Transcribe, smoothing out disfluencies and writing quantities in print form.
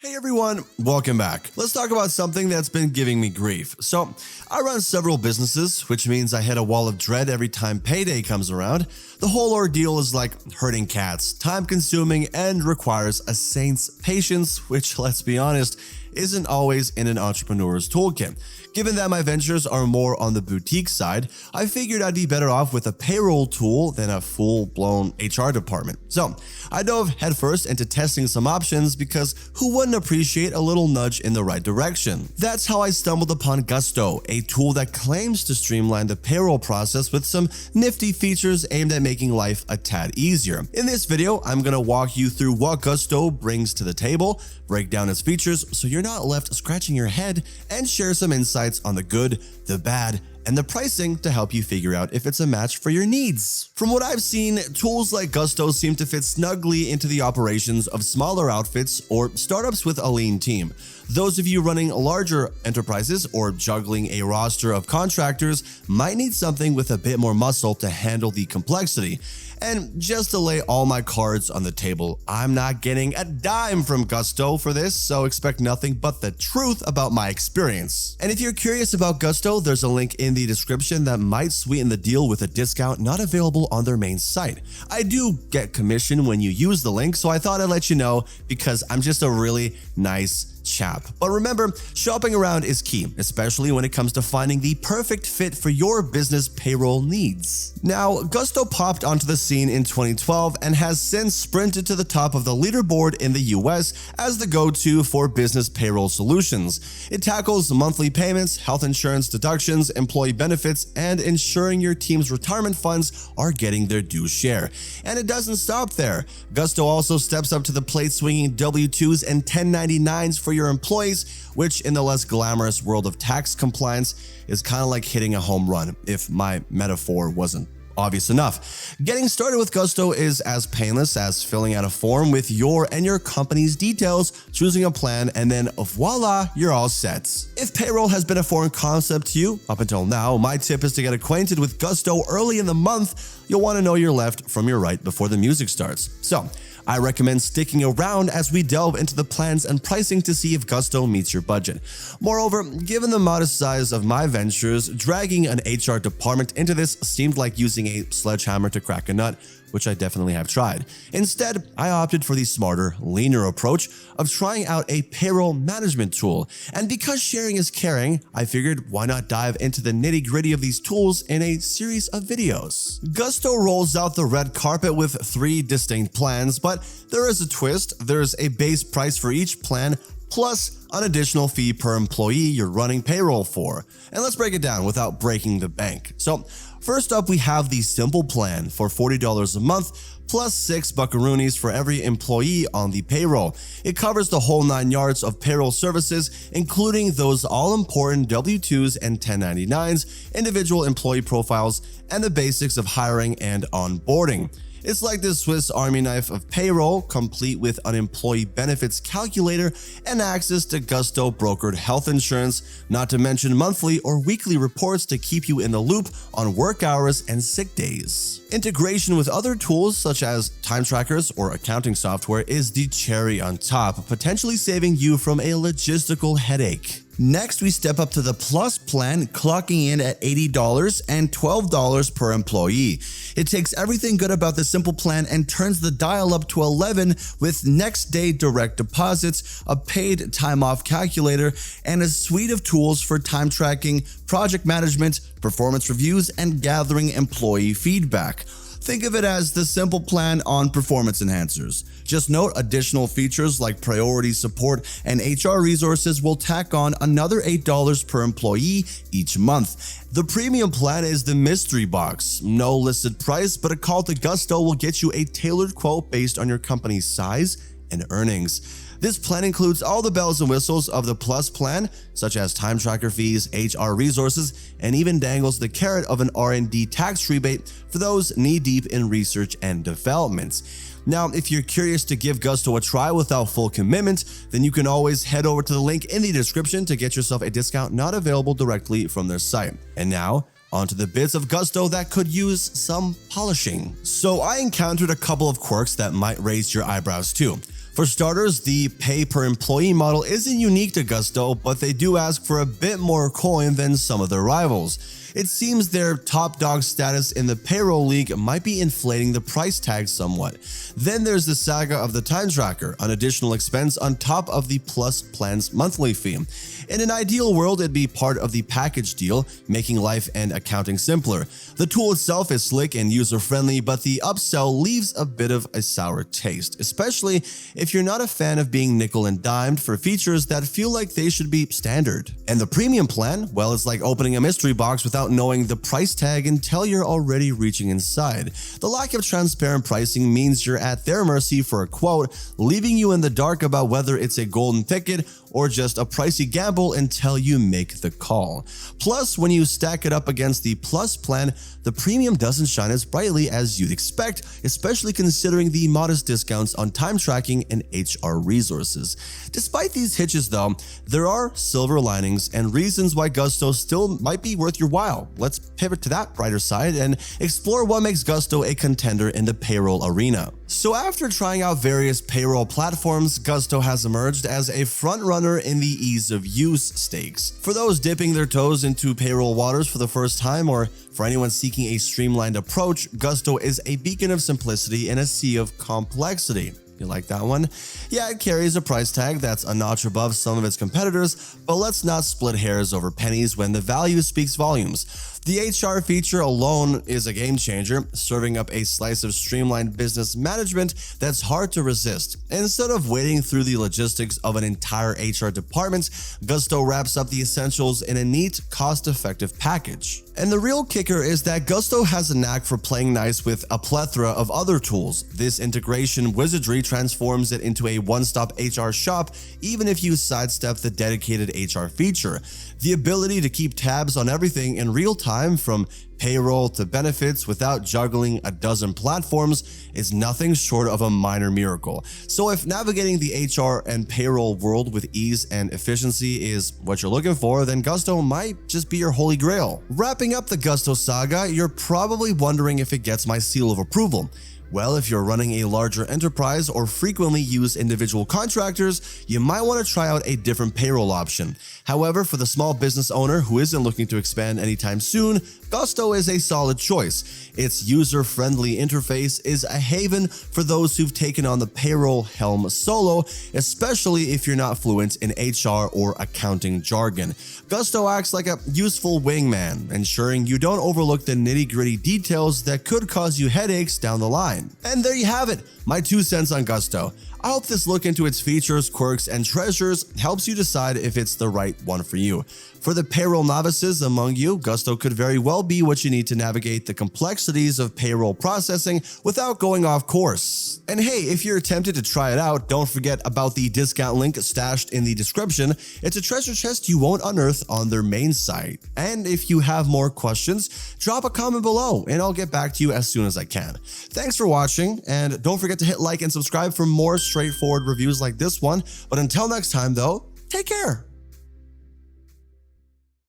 Hey everyone, welcome back. Let's talk about something that's been giving me grief. So, I run several businesses, which means I hit a wall of dread every time payday comes around. The whole ordeal is like herding cats, time-consuming, and requires a saint's patience, which, let's be honest, isn't always in an entrepreneur's toolkit. Given that my ventures are more on the boutique side, I figured I'd be better off with a payroll tool than a full-blown HR department. So, I dove headfirst into testing some options because who wouldn't appreciate a little nudge in the right direction? That's how I stumbled upon Gusto, a tool that claims to streamline the payroll process with some nifty features aimed at making life a tad easier. In this video, I'm gonna walk you through what Gusto brings to the table, break down its features so you're not left scratching your head, and share some insights on the good, the bad, and the pricing to help you figure out if it's a match for your needs. From what I've seen, tools like Gusto seem to fit snugly into the operations of smaller outfits or startups with a lean team. Those of you running larger enterprises or juggling a roster of contractors might need something with a bit more muscle to handle the complexity. And just to lay all my cards on the table, I'm not getting a dime from Gusto for this, so expect nothing but the truth about my experience. And if you're curious about Gusto, there's a link in the description that might sweeten the deal with a discount not available on their main site. I do get commission when you use the link, so I thought I'd let you know because I'm just a really nice chap. But remember, shopping around is key, especially when it comes to finding the perfect fit for your business payroll needs. Now, Gusto popped onto the scene in 2012 and has since sprinted to the top of the leaderboard in the US as the go-to for business payroll solutions. It tackles monthly payments, health insurance deductions, employee benefits, and ensuring your team's retirement funds are getting their due share. And it doesn't stop there. Gusto also steps up to the plate swinging W-2s and 1099s for your employees, which in the less glamorous world of tax compliance is kind of like hitting a home run, if my metaphor wasn't obvious enough. Getting started with Gusto is as painless as filling out a form with your and your company's details, choosing a plan, and then voila, you're all set. If payroll has been a foreign concept to you up until now, my tip is to get acquainted with Gusto early in the month. You'll want to know your left from your right before the music starts. So, I recommend sticking around as we delve into the plans and pricing to see if Gusto meets your budget. Moreover, given the modest size of my ventures, dragging an HR department into this seemed like using a sledgehammer to crack a nut, which I definitely have tried. Instead, I opted for the smarter, leaner approach of trying out a payroll management tool. And because sharing is caring, I figured why not dive into the nitty-gritty of these tools in a series of videos. Gusto rolls out the red carpet with 3 distinct plans, but there is a twist. There's a base price for each plan, plus an additional fee per employee you're running payroll for. And let's break it down without breaking the bank. So, first up, we have the simple plan for $40 a month, plus 6 buckaroonies for every employee on the payroll. It covers the whole 9 yards of payroll services, including those all-important W-2s and 1099s, individual employee profiles, and the basics of hiring and onboarding. It's like the Swiss Army knife of payroll, complete with an employee benefits calculator and access to Gusto brokered health insurance, not to mention monthly or weekly reports to keep you in the loop on work hours and sick days. Integration with other tools such as time trackers or accounting software is the cherry on top, potentially saving you from a logistical headache. Next, we step up to the Plus plan, clocking in at $80 and $12 per employee. It takes everything good about the simple plan and turns the dial up to 11 with next day direct deposits, a paid time off calculator, and a suite of tools for time tracking, project management, performance reviews, and gathering employee feedback. Think of it as the simple plan on performance enhancers. Just note additional features like priority support and HR resources will tack on another $8 per employee each month. The premium plan is the mystery box. No listed price, but a call to Gusto will get you a tailored quote based on your company's size and earnings. This plan includes all the bells and whistles of the Plus plan, such as time tracker fees, HR resources, and even dangles the carrot of an R&D tax rebate for those knee-deep in research and development. Now, if you're curious to give Gusto a try without full commitment, then you can always head over to the link in the description to get yourself a discount not available directly from their site. And now, onto the bits of Gusto that could use some polishing. So I encountered a couple of quirks that might raise your eyebrows too. For starters, the pay per employee model isn't unique to Gusto, but they do ask for a bit more coin than some of their rivals. It seems their top dog status in the payroll league might be inflating the price tag somewhat. Then there's the saga of the time tracker, an additional expense on top of the Plus plan's monthly fee. In an ideal world, it'd be part of the package deal, making life and accounting simpler. The tool itself is slick and user-friendly, but the upsell leaves a bit of a sour taste, especially if you're not a fan of being nickel and dimed for features that feel like they should be standard. And the premium plan, well, it's like opening a mystery box without knowing the price tag until you're already reaching inside. The lack of transparent pricing means you're at their mercy for a quote, leaving you in the dark about whether it's a golden ticket or just a pricey gamble until you make the call. Plus, when you stack it up against the Plus plan, the premium doesn't shine as brightly as you'd expect, especially considering the modest discounts on time tracking and HR resources. Despite these hitches though, there are silver linings and reasons why Gusto still might be worth your while. Let's pivot to that brighter side and explore what makes Gusto a contender in the payroll arena. So after trying out various payroll platforms, Gusto has emerged as a frontrunner in the ease of use stakes. For those dipping their toes into payroll waters for the first time, or for anyone seeking a streamlined approach, Gusto is a beacon of simplicity in a sea of complexity. You like that one? Yeah, it carries a price tag that's a notch above some of its competitors, but let's not split hairs over pennies when the value speaks volumes. The HR feature alone is a game changer, serving up a slice of streamlined business management that's hard to resist. Instead of wading through the logistics of an entire HR department, Gusto wraps up the essentials in a neat, cost-effective package. And the real kicker is that Gusto has a knack for playing nice with a plethora of other tools. This integration wizardry transforms it into a one-stop HR shop, even if you sidestep the dedicated HR feature. The ability to keep tabs on everything in real time, from payroll to benefits without juggling a dozen platforms, is nothing short of a minor miracle. So if navigating the HR and payroll world with ease and efficiency is what you're looking for, then Gusto might just be your holy grail. Wrapping up the Gusto saga, you're probably wondering if it gets my seal of approval. Well, if you're running a larger enterprise or frequently use individual contractors, you might want to try out a different payroll option. However, for the small business owner who isn't looking to expand anytime soon, Gusto is a solid choice. Its user-friendly interface is a haven for those who've taken on the payroll helm solo, especially if you're not fluent in HR or accounting jargon. Gusto acts like a useful wingman, ensuring you don't overlook the nitty-gritty details that could cause you headaches down the line. And there you have it, my 2 cents on Gusto. I hope this look into its features, quirks, and treasures helps you decide if it's the right one for you. For the payroll novices among you, Gusto could very well be what you need to navigate the complexities of payroll processing without going off course. And hey, if you're tempted to try it out, don't forget about the discount link stashed in the description. It's a treasure chest you won't unearth on their main site. And if you have more questions, drop a comment below and I'll get back to you as soon as I can. Thanks for watching, and don't forget to hit like and subscribe for more straightforward reviews like this one. But until next time though, take care.